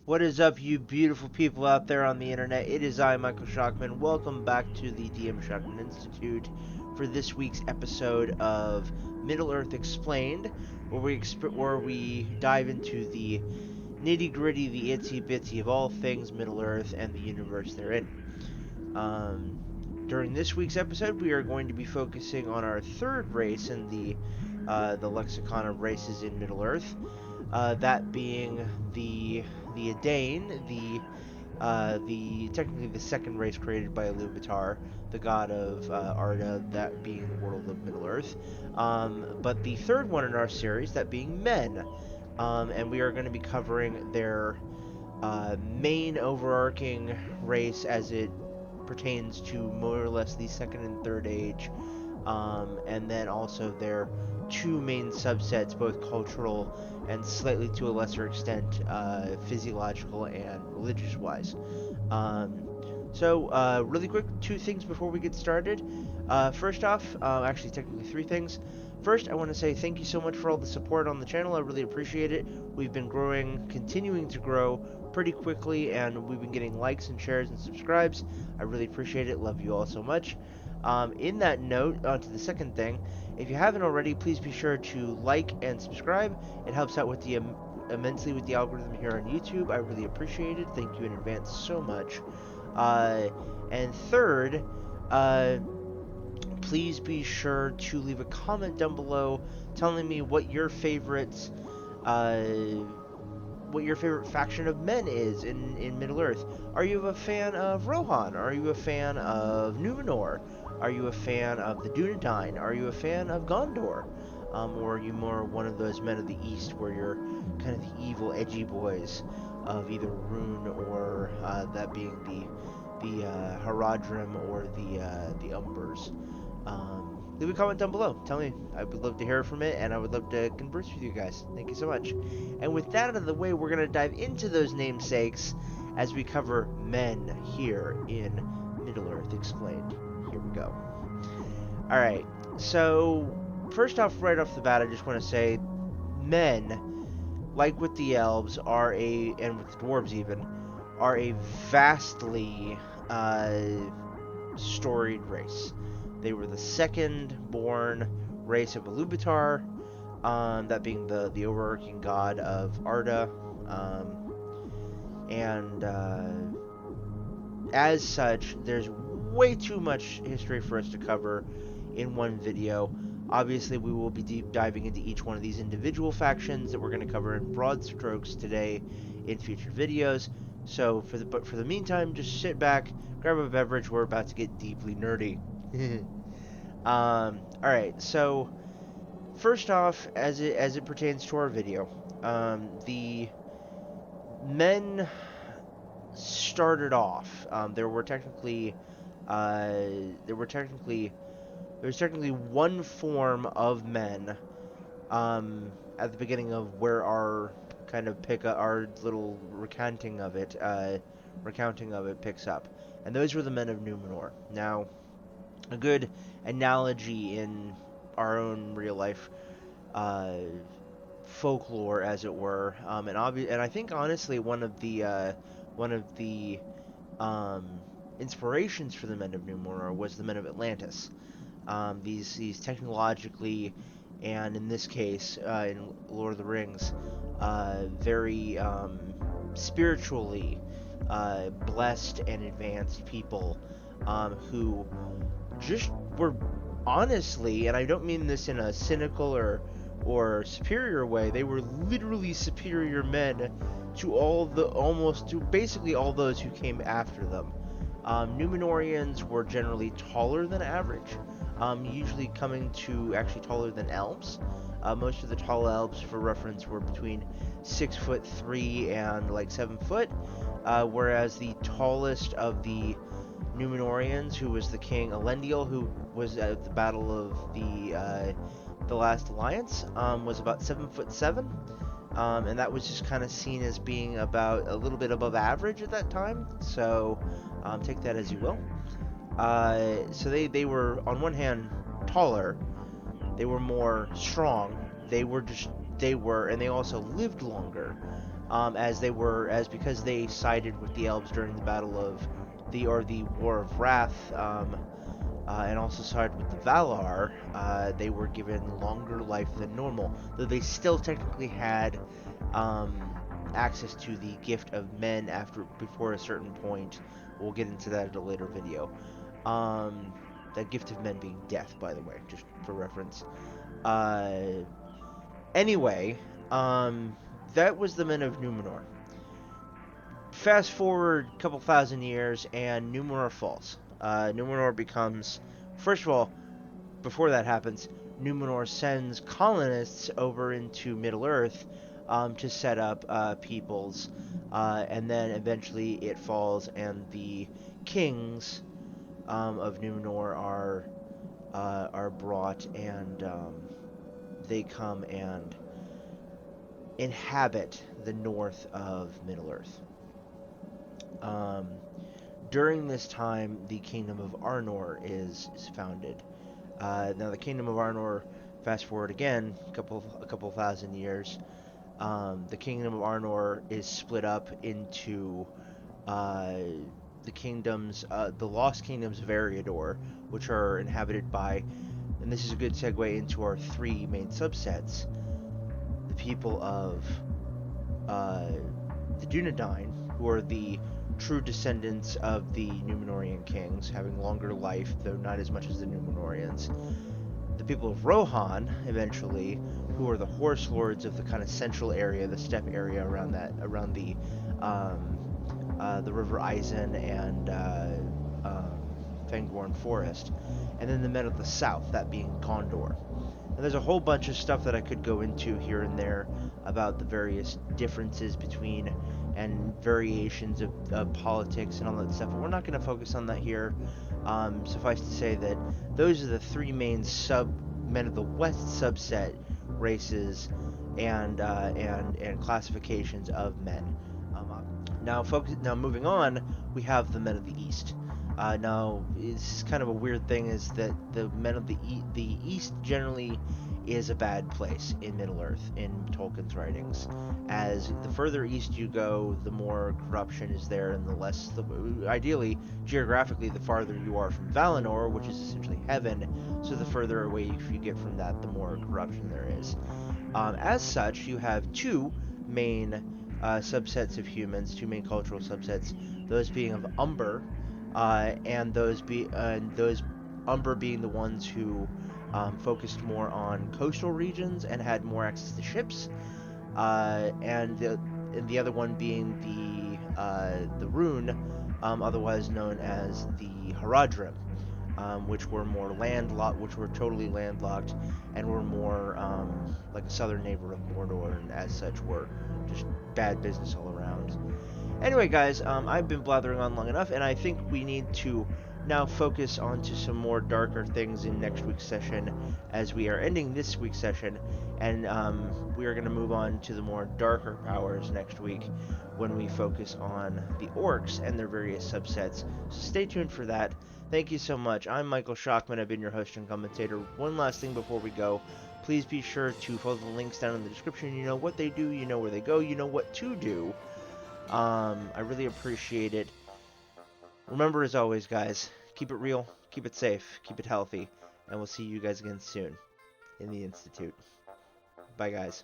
What is up, you beautiful people out there on the internet? It is I, Michael Shockman. Welcome back to the DM Shockman Institute for this week's episode of Middle Earth Explained, where we dive into the nitty gritty, the itsy bitsy of all things Middle Earth and the universe therein. Um, During this week's episode, we are going to be focusing on our third race in the lexicon of races in Middle Earth. That being the Adane, the technically the second race created by Iluvatar, the god of Arda, that being the world of Middle Earth. But the third one in our series, that being men, and we are going to be covering their main overarching race as it pertains to more or less the second and third age, and then also their two main subsets, both cultural and slightly to a lesser extent physiological and religious wise. Really quick, two things before we get started. First off, actually, technically three things. First, I want to say thank you so much for all the support on the channel. I really appreciate it. We've been growing, continuing to grow pretty quickly, and we've been getting likes and shares and subscribes. I really appreciate it. Love you all so much. In that note, on to the second thing. If you haven't already, please be sure to like and subscribe. It helps out with the immensely with the algorithm here on YouTube. I really appreciate it. Thank you in advance so much. And third, please be sure to leave a comment down below telling me uh, what your favorite faction of men is in Middle Earth. Are you a fan of Rohan? Are you a fan of Numenor? Are you a fan of the Dunedain? Are you a fan of Gondor? Or are you more one of those men of the East where you're kind of the evil, edgy boys of either Rune or that being the Haradrim or the Umbers? Leave a comment down below. Tell me. I would love to hear from it, and I would love to converse with you guys. Thank you so much. And with that out of the way, we're going to dive into those namesakes as we cover men here in Middle Earth Explained. Here we go. Alright, so first off, right off the bat, I just want to say men, like with the elves, and with the dwarves even, are a vastly storied race. They were the second born race of Iluvatar, that being the overarching god of Arda, and as such, there's way too much history for us to cover in one video. Obviously, we will be deep diving into each one of these individual factions that we're going to cover in broad strokes today in future videos. So, for the meantime, just sit back, grab a beverage. We're about to get deeply nerdy. All right. So, first off, as it pertains to our video, the men started off. Uh, there were technically There's technically one form of men at the beginning of where our kind of our little recounting of it picks up, and those were the men of Numenor. Now, a good analogy in our own real life uh, folklore, as it were, and I think honestly one of the um, inspirations for the men of Numenor was the men of Atlantis. These technologically, and in this case, in Lord of the Rings, very spiritually blessed and advanced people who just were honestly, and I don't mean this in a cynical or superior way, they were literally superior men to basically all those who came after them. Numenorians were generally taller than average, usually coming to actually taller than elves. Most of the tall elves, for reference, were between 6'3" and like 7 foot, whereas the tallest of the Numenorians, who was the king Elendil, who was at the Battle of the Last Alliance, was about 7'7", and that was just kind of seen as being about a little bit above average at that time. So take that as you will. So they were on one hand taller, they were more strong, and they also lived longer. because they sided with the elves during the battle of the War of Wrath, and also sided with the Valar. They were given longer life than normal, though they still technically had um, access to the gift of men before a certain point. We'll get into that at a later video. Um, that gift of men being death, by the way, just for reference. Uh, anyway, um, that was the men of Numenor. Fast forward a couple thousand years, and Numenor falls. Numenor becomes, first of all, before that happens, Numenor sends colonists over into Middle Earth to set up peoples, and then eventually it falls, and the kings of Numenor are brought, and they come and inhabit the north of Middle Earth. Um, During this time, the kingdom of Arnor is founded. Now, the kingdom of Arnor, fast forward again, a couple thousand years, the kingdom of Arnor is split up into uh, the lost kingdoms of Eriador, which are inhabited by, and this is a good segue into our three main subsets, the people of uh, the Dunedain, who are the true descendants of the Numenorian kings, having longer life, though not as much as the Numenorians. The people of Rohan, eventually, who are the horse lords of the kind of central area, the steppe area around um, the River Eisen and Fangorn Forest, and then the men of the south, that being Gondor. And there's a whole bunch of stuff that I could go into here and there about the various differences between and variations of politics and all that stuff, but we're not going to focus on that here. Suffice to say that those are the three main men of the West subset races and classifications of men. Now moving on, we have the men of the East. Now, it's kind of a weird thing is that the men of the East generally is a bad place in Middle Earth in Tolkien's writings. As the further east you go, the more corruption is there, and ideally, geographically, the farther you are from Valinor, which is essentially heaven. So the further away you get from that, the more corruption there is. As such, you have two main subsets of humans, two main cultural subsets, those being of Umber, and those Umber being the ones who focused more on coastal regions and had more access to ships, and the other one being the Rune, otherwise known as the Haradrim, which were totally landlocked and were more like a southern neighbor of Mordor, and as such were just bad business all around. Anyway, guys, I've been blathering on long enough, and I think we need to now focus on to some more darker things in next week's session, as we are ending this week's session, and we are going to move on to the more darker powers next week when we focus on the orcs and their various subsets. So stay tuned for that. Thank you so much. I'm Michael Shockman. I've been your host and commentator. One last thing before we go. Please be sure to follow the links down in the description. You know what they do, you know where they go, you know what to do. I really appreciate it. Remember, as always, guys, keep it real, keep it safe, keep it healthy, and we'll see you guys again soon in the Institute. Bye, guys.